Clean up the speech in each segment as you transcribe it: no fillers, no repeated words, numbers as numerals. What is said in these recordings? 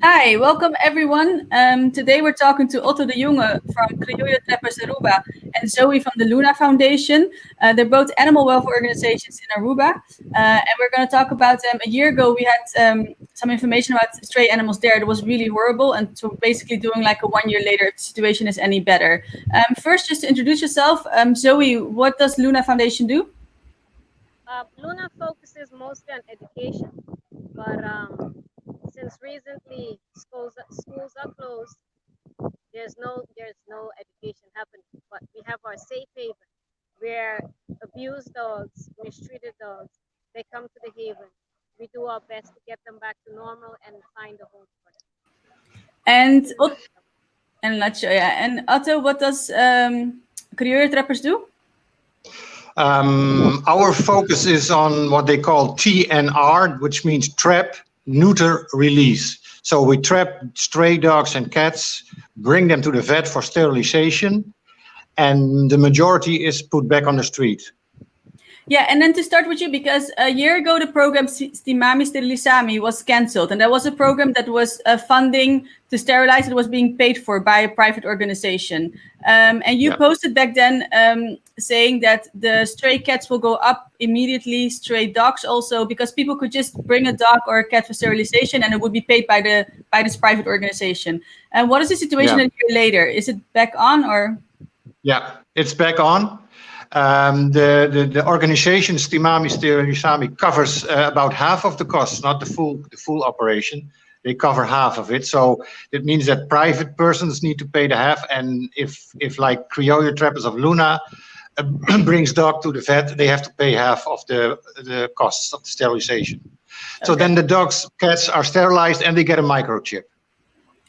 Hi, welcome everyone. Today we're talking to Otto de Jonge from Crijojo Aruba and Zoe from the Luna Foundation. They're both animal welfare organizations in Aruba, and we're going to talk about them. A year ago, we had some information about stray animals there. It was really horrible, and so basically doing like a 1 year later, if the situation is any better. First, just to introduce yourself, Zoe, what does Luna Foundation do? Luna focuses mostly on education, but since recently schools are closed, there's no education happening. But we have our safe haven, where abused dogs, mistreated dogs, they come to the haven. We do our best to get them back to normal and find a home for them. And and Otto, what does Crijojo Trappers do? Our focus is on what they call TNR, which means trap, neuter, release. So we trap stray dogs and cats, bring them to the vet for sterilization, and the majority is put back on the street. Yeah, and then to start with you, because a year ago the program Sterilization was cancelled, and that was a program that was funding to sterilize. It was being paid for by a private organization, and you posted back then saying that the stray cats will go up immediately, stray dogs also, because people could just bring a dog or a cat for sterilization, and it would be paid by this private organization. And what is the situation a year later? Is it back on or? Yeah, it's back on. The organization Sterilization covers about half of the costs, not the full operation. They cover half of it, so it means that private persons need to pay the half, and if like Crijojo Trappers of Luna brings dog to the vet, they have to pay half of the costs of the sterilization. Okay. So then the dogs, cats are sterilized and they get a microchip.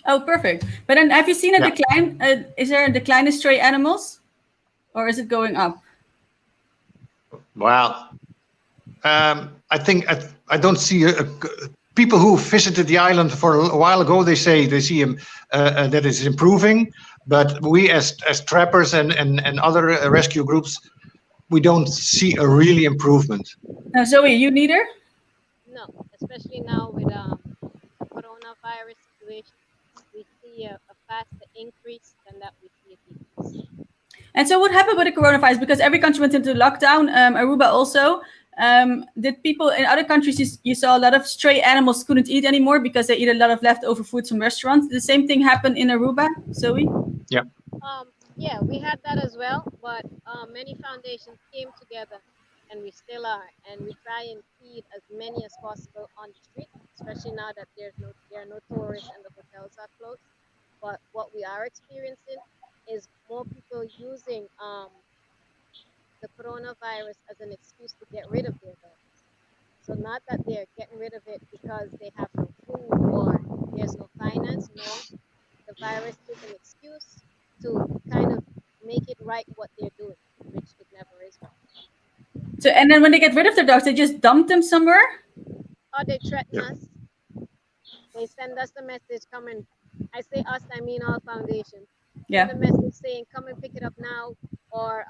Oh, perfect. But then have you seen a decline? Is there a decline in stray animals, or is it going up? Well, I think I don't see people who visited the island for a while ago. They say they see that it's improving, but we as trappers and other rescue groups, we don't see a really improvement. Now, Zoe, you neither? No, especially now with the coronavirus situation, we see a faster increase than that we see a decrease. And so what happened with the coronavirus? Because every country went into lockdown, Aruba also. Did people in other countries, you saw a lot of stray animals couldn't eat anymore because they eat a lot of leftover foods from restaurants. Did the same thing happen in Aruba, Zoe? Yeah. Yeah, we had that as well, but many foundations came together, and we still are, and we try and feed as many as possible on the street, especially now that there are no tourists and the hotels are closed. But what we are experiencing is more people using the coronavirus as an excuse to get rid of their dogs. So not that they're getting rid of it because they have no food or there's no finance. No, the virus is an excuse to kind of make it right what they're doing, which it never is right. So, and then when they get rid of their dogs, they just dump them somewhere? Or they threaten us. They send us the message, come and, I say us, I mean all foundations. Yeah. The message saying, come and pick it up now, or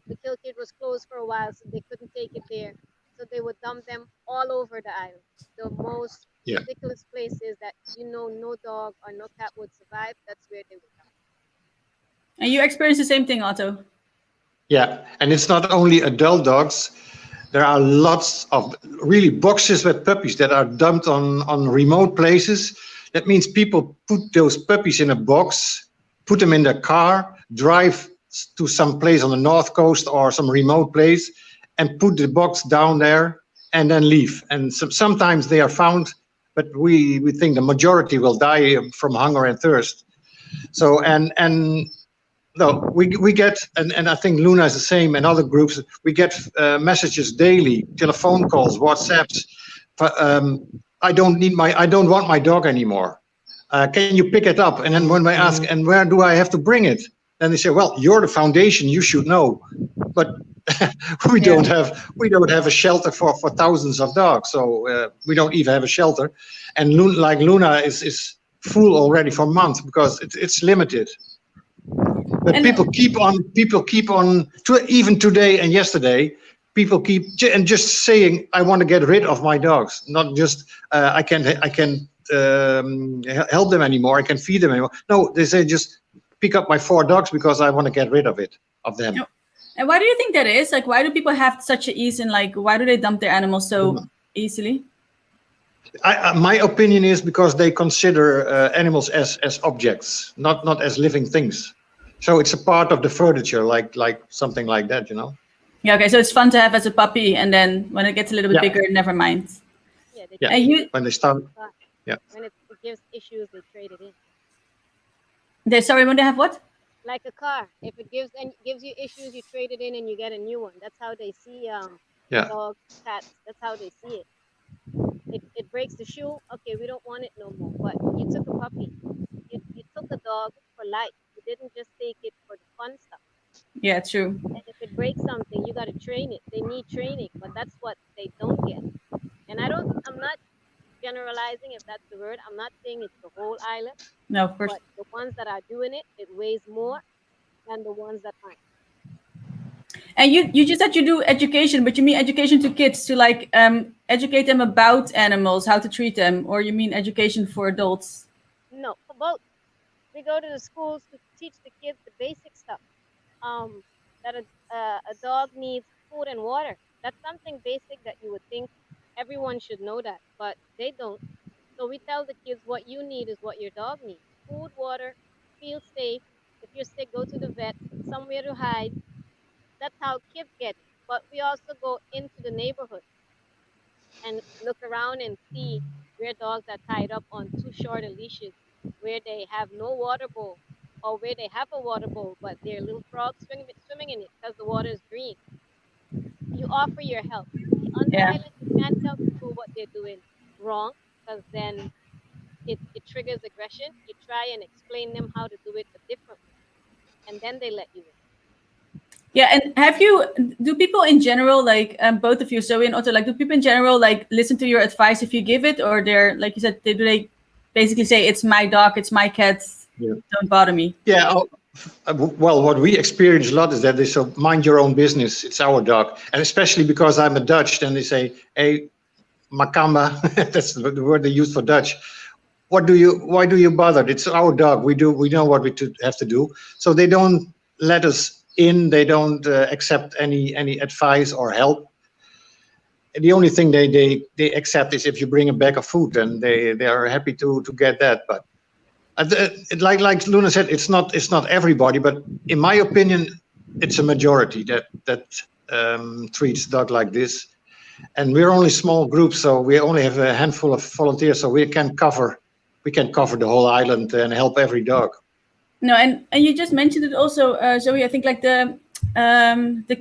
the kill kit was closed for a while, so they couldn't take it there. So they would dump them all over the island. The most ridiculous places that no dog or no cat would survive, that's where they would dump. And you experienced the same thing, Otto? Yeah, and it's not only adult dogs. There are lots of really boxes with puppies that are dumped on remote places. That means people put those puppies in a box, put them in their car, drive to some place on the north coast or some remote place, and put the box down there and then leave. And sometimes they are found, but we think the majority will die from hunger and thirst. So no, we get, and I think Luna is the same, and other groups, we get messages daily, telephone calls, WhatsApps. I don't want my dog anymore. Can you pick it up? And then when I ask, and where do I have to bring it? Then they say, well, you're the foundation, you should know. But we don't have a shelter for thousands of dogs, so we don't even have a shelter. And like Luna is full already for months because it's limited. But people keep on, even today and yesterday, people keep just saying, I want to get rid of my dogs, not just I can help them anymore. I can feed them anymore. No, they say just pick up my 4 dogs because I want to get rid of them. Yep. And why do you think that is? Like, why do people have such an ease in, like, why do they dump their animals so easily? My opinion is because they consider animals as objects, not as living things. So it's a part of the furniture, like something like that, you know. Yeah. Okay. So it's fun to have as a puppy, and then when it gets a little bit bigger, never mind. Yeah, they Yeah. trade it When they start. in. Yeah. When it gives issues, they trade it in. Sorry, when they have what? Like a car, if it gives you issues, you trade it in and you get a new one. That's how they see dogs, cats. That's how they see it. It breaks the shoe. Okay, we don't want it no more. But you took a puppy. You took a dog for life. You didn't just take it for the fun stuff. Yeah, true. And if it breaks something, you got to train it. They need training, but that's what they don't get. And I'm not generalizing, if that's the word. I'm not saying it's the whole island. No, of course. But the ones that are doing it, it weighs more than the ones that aren't. And you just said you do education, but you mean education to kids to like educate them about animals, how to treat them, or you mean education for adults? No, for both. We go to the schools to teach the kids the basic stuff. That a dog needs food and water. That's something basic that you would think everyone should know that, but they don't. So we tell the kids what you need is what your dog needs: food, water, feel safe. If you're sick, go to the vet, somewhere to hide. That's how kids get it. But we also go into the neighborhood and look around and see where dogs are tied up on too short a leashes, where they have no water bowl, or where they have a water bowl, but there are little frogs swimming in it because the water is green. You offer your help. On the island, you can't tell people what they're doing wrong, because then it triggers aggression. You try and explain them how to do it a different way, and then they let you in. Yeah, and do people in general, like both of you, Zoe and Otto, like do people in general like listen to your advice if you give it, or they're, like you said, do they basically say it's my dog, it's my cat, don't bother me? Yeah. Well, what we experience a lot is that they say, mind your own business, it's our dog. And especially because I'm a Dutch, then they say, hey, Makamba, that's the word they use for Dutch. Why do you bother? It's our dog. We know what we have to do. So they don't let us in. They don't accept any advice or help. And the only thing they accept is if you bring a bag of food, and they are happy to get that. But like Luna said, it's not everybody, but in my opinion, it's a majority that treats dog like this. And we're only small groups, so we only have a handful of volunteers, so we can cover the whole island and help every dog. No, and you just mentioned it also, Zoe. I think like the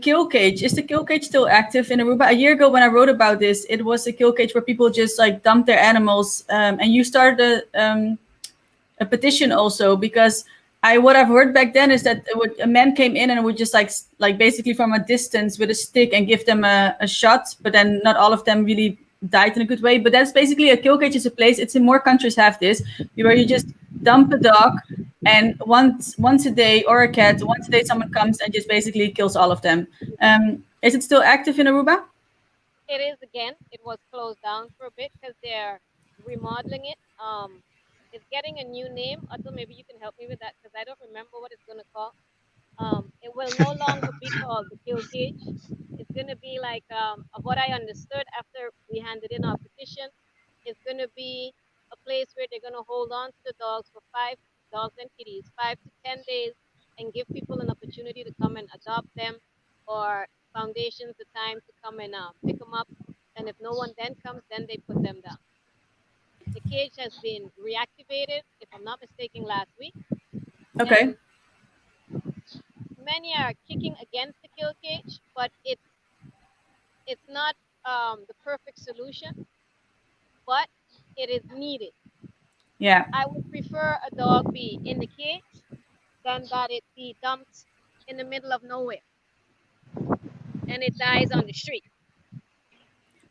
kill cage. Is the kill cage still active in Aruba? A year ago, when I wrote about this, it was a kill cage where people just like dump their animals, and you started a petition also, because what I've heard back then is that a man came in and would just like basically from a distance with a stick and give them a shot, but then not all of them really died in a good way. But that's basically a kill cage is a place. It's in more countries have this, where you just dump a dog, and once a day, or a cat, once a day someone comes and just basically kills all of them. Is it still active in Aruba? It is again. It was closed down for a bit because they're remodeling it. It's getting a new name. Otto, maybe you can help me with that because I don't remember what it's gonna call. It will no longer be called the kill cage. It's gonna be like, of what I understood after we handed in our petition, it's gonna be a place where they're gonna hold on to the dogs for 5 dogs and kitties, 5 to 10 days, and give people an opportunity to come and adopt them, or foundations the time to come and pick them up. And if no one then comes, then they put them down. The cage has been reactivated, if I'm not mistaken, last week. Okay. And many are kicking against the kill cage, but it's not the perfect solution, but it is needed. Yeah. I would prefer a dog be in the cage than that it be dumped in the middle of nowhere and it dies on the street.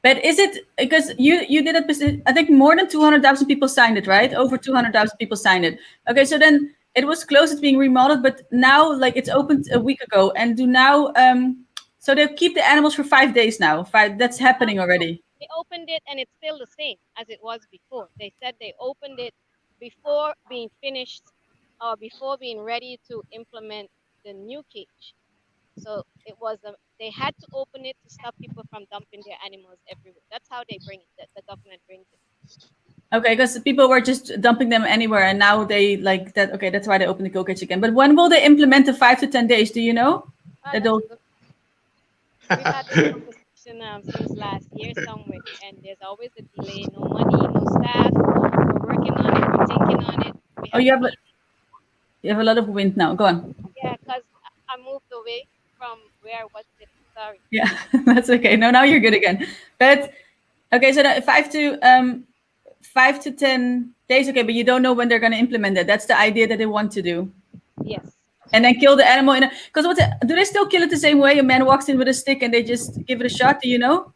But is it because you did it? I think more than 200,000 people signed it, right? Over 200,000 people signed it. Okay, so then it was closed, it's being remodeled, but now like it's opened a week ago, and so they keep the animals for 5 days now. That's happening already. They opened it and it's still the same as it was before. They said they opened it before being finished or before being ready to implement the new cage. So it was they had to open it to stop people from dumping their animals everywhere. That's how they bring it. The government brings it. Okay, because people were just dumping them anywhere, and now they like that. Okay, that's why they opened the kill cage again. But when will they implement the 5 to 10 days? Do you know? That's good. We've had this conversation since last year somewhere, and there's always a delay. No money, no staff. We're working on it. We're thinking on it. Oh, you have a lot of wind now. Go on. Yeah, because I moved away from where I was sitting. Sorry. Yeah, that's okay. No, now you're good again. But okay, so 5 to 10 days. Okay, but you don't know when they're going to implement that. That's the idea that they want to do. Yes. And then kill the animal because do they still kill it the same way? A man walks in with a stick and they just give it a shot. Do you know?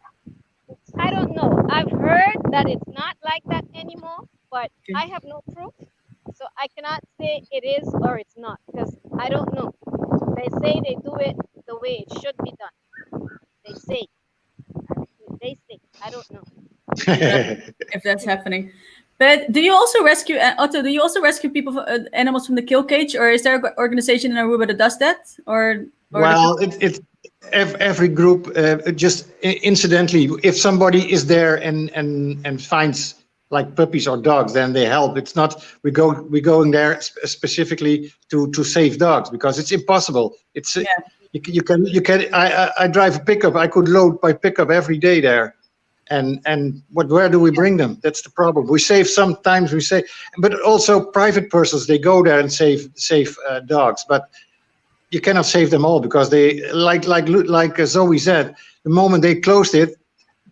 I don't know. I've heard that it's not like that anymore, but I have no proof, so I cannot say it is or it's not because I don't know. They say they do it the way it should be done. They say. I don't know. If that's happening. But do you also rescue, Otto, do you also rescue people, animals from the kill cage? Or is there an organization in Aruba that does that? Well, it's every group, just incidentally, if somebody is there and finds like puppies or dogs, then they help. It's not, we're going there specifically to save dogs because it's impossible. It's, you can, I drive a pickup, I could load my pickup every day there. And where do we bring them? That's the problem. We save sometimes, but also private persons, they go there and save dogs, but you cannot save them all because they, like Zoe said, the moment they closed it,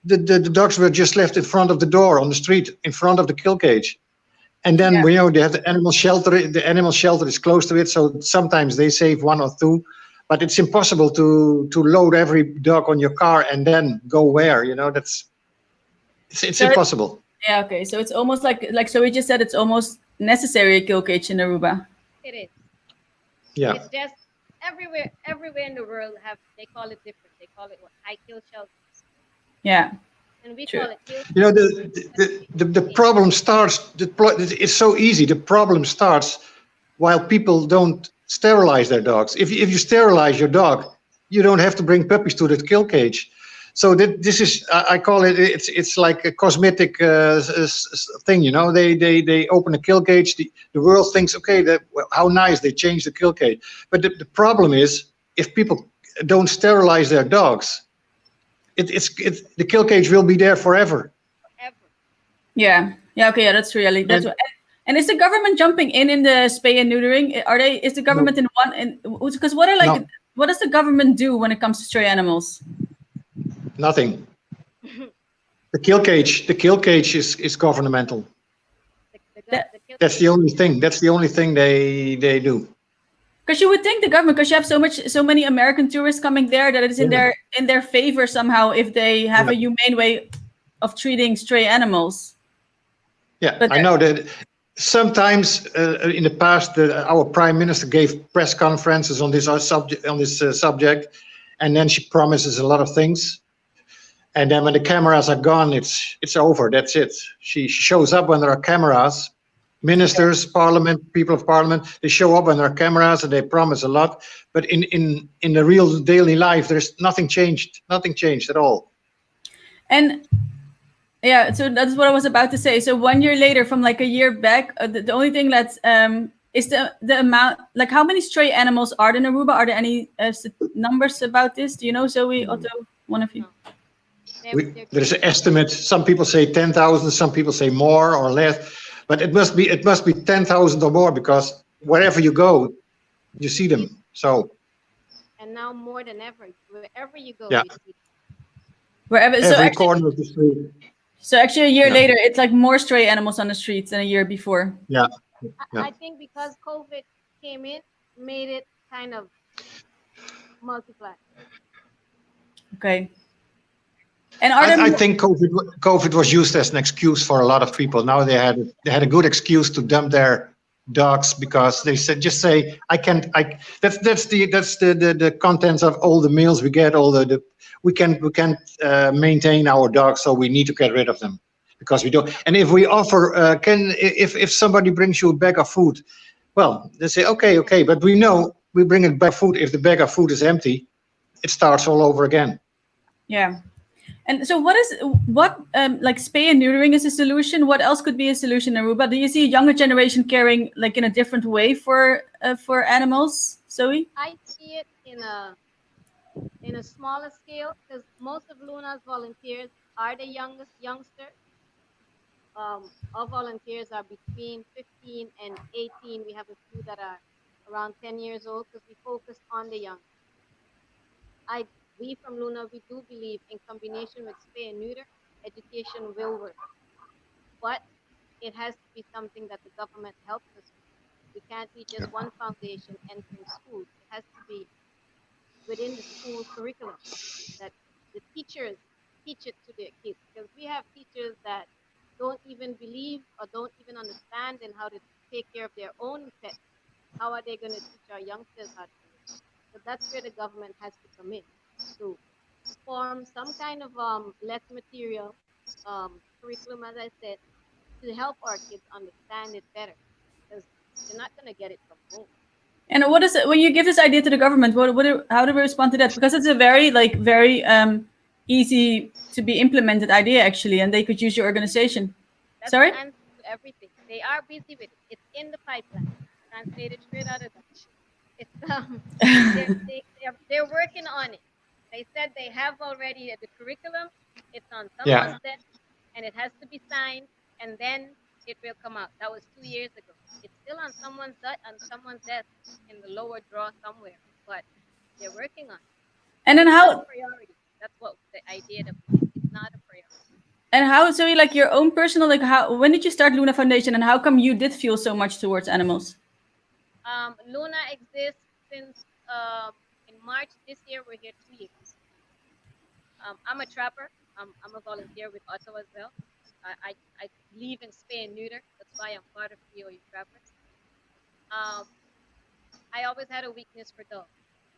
the dogs were just left in front of the door on the street, in front of the kill cage. And then we know they have the animal shelter. The animal shelter is close to it, so sometimes they save 1 or 2. But it's impossible to load every dog on your car and then go where, it's impossible. Yeah, okay. So it's almost like so we just said it's almost necessary a kill cage in Aruba. It is. Yeah. It's just everywhere in the world they call it different. They call it high kill shelters. Yeah. And we call it kill. The problem starts. It's so easy. The problem starts while people don't sterilize their dogs. If you sterilize your dog, you don't have to bring puppies to the kill cage. So this is, I call it, it's like a cosmetic thing, They open a kill cage. The world thinks, okay, how nice, they change the kill cage. But the problem is, if people don't sterilize their dogs, the kill cage will be there forever. Yeah. Okay. Yeah, that's really And is the government jumping in the spay and neutering? Is the government because what does the government do when it comes to stray animals? Nothing. The kill cage is governmental. That's the only thing. That's the only thing they do. Because you would think the government, because you have so many American tourists coming there, that it is in their favor somehow if they have a humane way of treating stray animals. Yeah, but I know that sometimes in the past our prime minister gave press conferences on this subject, and then she promises a lot of things. And then when the cameras are gone, it's over. That's it. She shows up when there are cameras. Ministers, parliament, people of parliament, they show up when there are cameras and they promise a lot. But in the real daily life, there's nothing changed. Nothing changed at all. And yeah, so that's what I was about to say. So 1 year later, from like a year back, the only thing that's is the amount, like how many stray animals are there in Aruba? Are there any numbers about this? Do you know, Zoe, Otto, one of you? There's an estimate. Some people say 10,000, some people say more or less, but it must be 10,000 or more because wherever you go, you see them. So. And now more than ever, wherever you go, you see them. Wherever. Every corner of the street. So actually, a year later, it's like more stray animals on the streets than a year before. Yeah. I think because COVID came in, made it kind of multiply. Okay. And I think COVID was used as an excuse for a lot of people. Now they had a good excuse to dump their dogs because they said just say I can't. That's the contents of all the mails we get. All the we can't maintain our dogs, so we need to get rid of them because we don't. And if we offer, if somebody brings you a bag of food, well, they say okay, but we know we bring a bag of food. If the bag of food is empty, it starts all over again. Yeah. And so what like spay and neutering is a solution? What else could be a solution in Aruba? Do you see a younger generation caring like in a different way for animals, Zoe? I see it in a smaller scale because most of Luna's volunteers are the youngsters. Our volunteers are between 15 and 18. We have a few that are around 10 years old because we focus on the young. We from Luna, we do believe in combination with spay and neuter, education will work. But it has to be something that the government helps us with. We can't be just one foundation entering schools. It has to be within the school curriculum that the teachers teach it to their kids. Because we have teachers that don't even believe or don't even understand in how to take care of their own pets. How are they going to teach our youngsters how to do it? So that's where the government has to come in to form some kind of lesson material, curriculum, as I said, to help our kids understand it better, because they're not going to get it from home. And what is it when you give this idea to the government? How do we respond to that? Because it's a very easy to be implemented idea actually, and they could use your organization. That's Sorry? the answer to everything. They are busy with it. It's in the pipeline. Translated straight out of Dutch. It's they're working on it. They said they have already the curriculum. It's on someone's desk, and it has to be signed, and then it will come out. That was 2 years ago. It's still on someone's desk in the lower drawer somewhere, but they're working on it. And then it's how? Not a priority. That's what the idea that we get. It's not a priority. And how? So like your own personal when did you start Luna Foundation, and how come you did feel so much towards animals? Luna exists since in March this year. We're here 2 years. I'm a trapper. I'm a volunteer with Otto as well. I believe in spay and neuter. That's why I'm part of Crijojo Trappers. I always had a weakness for dogs,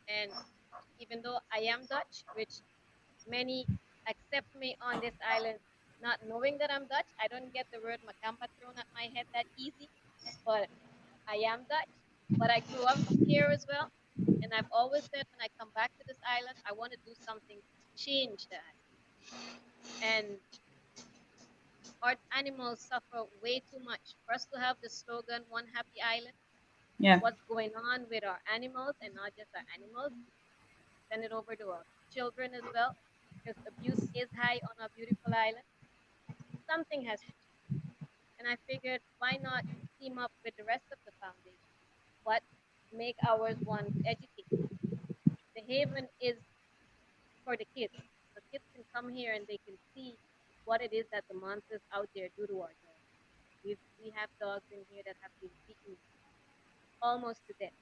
and even though I am Dutch, which many accept me on this island, not knowing that I'm Dutch, I don't get the word Makamba thrown at my head that easy. But I am Dutch. But I grew up here as well, and I've always said when I come back to this island, I want to do something to change that. And our animals suffer way too much. For us to have the slogan, One Happy Island, what's going on with our animals, and not just our animals, send it over to our children as well, because abuse is high on our beautiful island. Something has to change. And I figured, why not team up with the rest of the foundation, but make ours one to educate. The haven is for the kids. The kids can come here and they can see what it is that the monsters out there do to our dogs. We have dogs in here that have been beaten almost to death.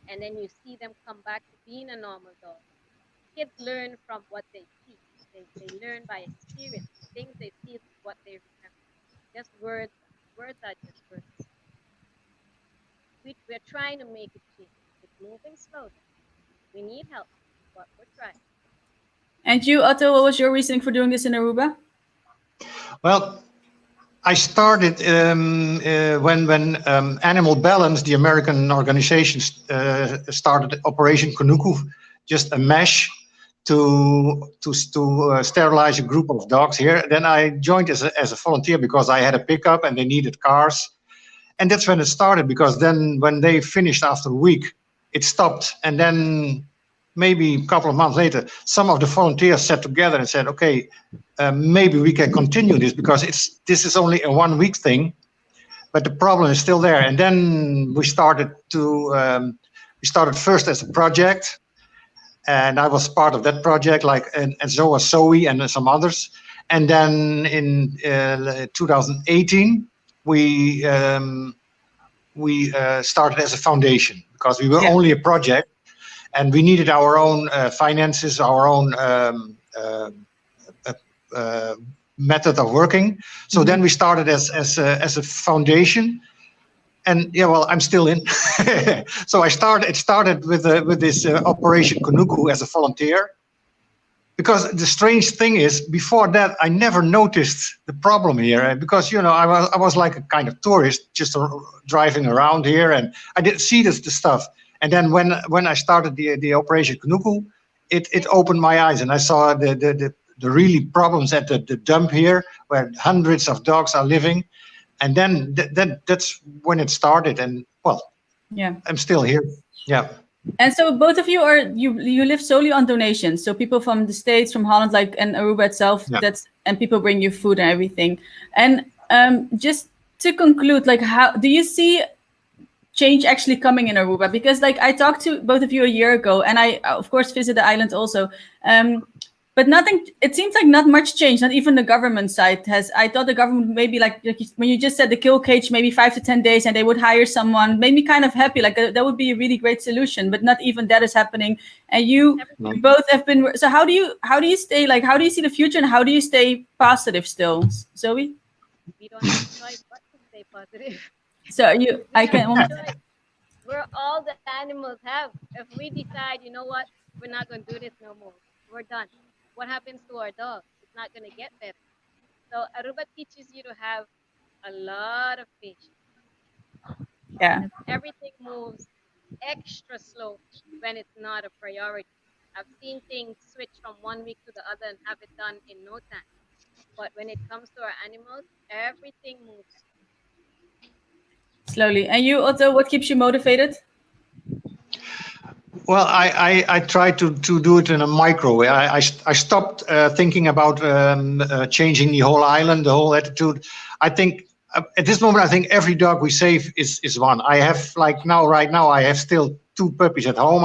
And then you see them come back to being a normal dog. Kids learn from what they see. They learn by experience. Things they see is what they remember. Just words. Words are just words. We're trying to make it change. It's moving slowly. We need help, but we're trying. And you, Otto, what was your reasoning for doing this in Aruba? Well, I started when Animal Balance, the American organization, started Operation Kanuku, just a mesh to sterilize a group of dogs here. Then I joined as a volunteer because I had a pickup and they needed cars. And that's when it started, because then when they finished after a week, it stopped. And then maybe a couple of months later, some of the volunteers sat together and said, okay, maybe we can continue this, because this is only a 1 week thing, but the problem is still there. And then we started first as a project, and I was part of that project, and so was Zoe and some others. And then in 2018, we started as a foundation, because we were only a project and we needed our own finances, our own method of working. So then we started as a foundation, And yeah, well, I'm still in. So it started with this Operation Kunuku as a volunteer. Because the strange thing is, before that, I never noticed the problem here. Because, you know, I was like a kind of tourist, just driving around here, and I didn't see the stuff. And then when I started the Operation Kunuku, it opened my eyes, and I saw the really problems at the dump here, where hundreds of dogs are living. And then that's when it started. And, well, Yeah. I'm still here. Yeah. And so both of you you live solely on donations. So people from the States, from Holland, like, and Aruba itself, Yeah. and people bring you food and everything. And just to conclude, like, how do you see change actually coming in Aruba? Because, like, I talked to both of you a year ago, and I of course visited the island also. But nothing, it seems like not much change, not even the government side has. I thought the government maybe, like when you just said the kill cage, maybe 5 to 10 days, and they would hire someone, made me kind of happy. Like that would be a really great solution, but not even that is happening. And you both have been, so how do you stay, like, how do you see the future, and how do you stay positive still? Zoe? We don't have a choice but to stay positive. So I can almost, We're all the animals have. If we decide, you know what, we're not going to do this no more, we're done. What happens to our dog? It's not going to get better. So Aruba teaches you to have a lot of patience. yeah. Everything moves extra slow when it's not a priority. I've seen things switch from 1 week to the other and have it done in no time. But when it comes to our animals, everything moves. Slowly. And you, Otto, what keeps you motivated? Well, I try to do it in a micro way. I stopped thinking about changing the whole island, the whole attitude. I think at this moment, I think every dog we save is one. I have, like right now, I have still 2 puppies at home.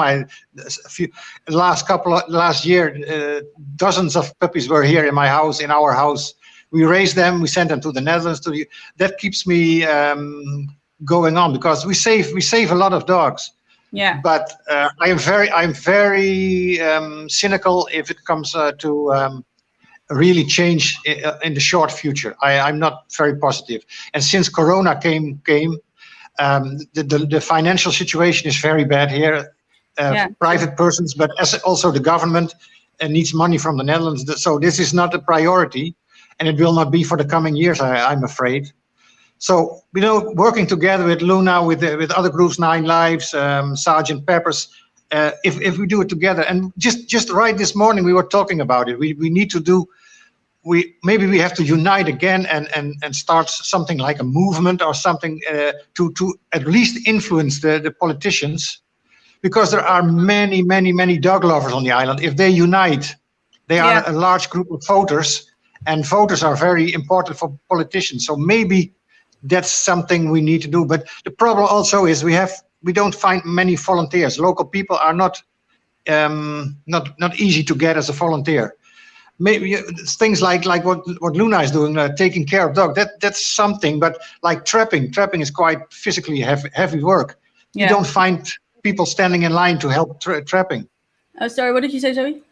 Last year, dozens of puppies were here in my house, in our house. We raised them, we sent them to the Netherlands. That keeps me going on, because we save a lot of dogs. Yeah. But I'm very cynical if it comes to really change in the short future. I'm not very positive. And since Corona came, the financial situation is very bad here. Private persons, but also the government needs money from the Netherlands. So this is not a priority, and it will not be for the coming years, I'm afraid. So, you know, working together with Luna, with other groups, 9 Lives, Sergeant Peppers, if we do it together, and just right this morning we were talking about it. We need to do. Maybe we have to unite again and start something like a movement or something to at least influence the politicians, because there are many dog lovers on the island. If they unite, they are a large group of voters, and voters are very important for politicians. So maybe that's something we need to do. But the problem also is we don't find many volunteers. Local people are not easy to get as a volunteer. Maybe things like what Luna is doing, taking care of dogs. That's something. But like trapping is quite physically heavy work. You don't find people standing in line to help trapping. Oh, sorry, what did you say, Zoe?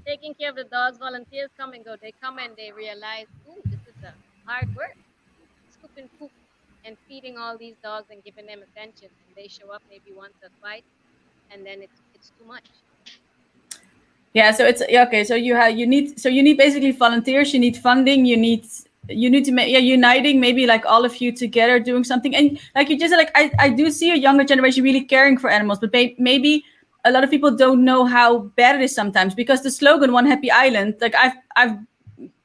Taking care of the dogs, volunteers come and go. They come and they realize, ooh, this is a hard work. Scooping poop and feeding all these dogs and giving them attention, and they show up maybe once or twice, and then it's too much. Yeah, so it's okay. So you need basically volunteers. You need funding. You need to make uniting, maybe like all of you together doing something. And like you just said, like I do see a younger generation really caring for animals, but maybe a lot of people don't know how bad it is sometimes, because the slogan "One Happy Island," like I've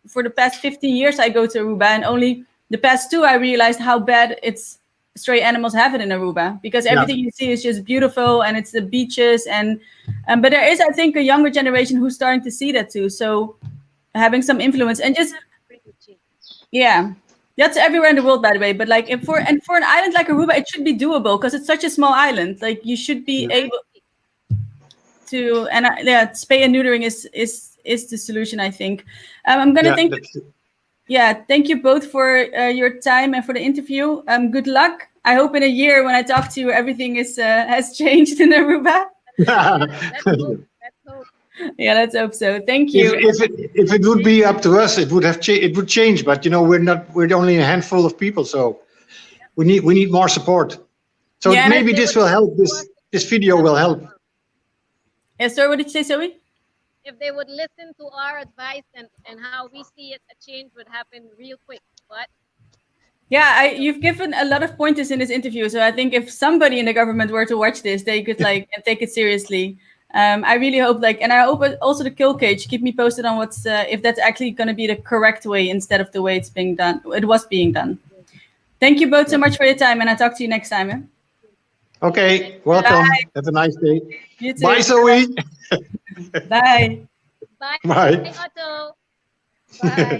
for the past 15 years I go to Aruba, and only the past 2 I realized how bad stray animals have it in Aruba, because everything you see is just beautiful, and it's the beaches, and but there is, I think, a younger generation who's starting to see that too. So having some influence and just that's everywhere in the world, by the way. But like for an island like Aruba, it should be doable, because it's such a small island. Like you should be able to, and spay and neutering is the solution, I think. I'm gonna think. Thank you both for your time and for the interview. Good luck. I hope in a year when I talk to you, everything has changed in Aruba. Let's hope. Yeah, let's hope so. Thank you. If it would be up to us, it would change. But you know, we're only a handful of people, so we need more support. So Yeah, maybe this will help. This video will help. Yeah, sorry, what did you say, Zoe? If they would listen to our advice and how we see it, a change would happen real quick. But Yeah, you've given a lot of pointers in this interview, so I think if somebody in the government were to watch this, they could like take it seriously. I really hope and I hope also the kill cage. Keep me posted on what's if that's actually going to be the correct way instead of the way it's being done. It was being done. Thank you both so much for your time, and I'll talk to you next time. Eh? Okay, welcome. Bye. Have a nice day. You too. Bye, Zoe. Bye. bye, Bye. Otto. Bye.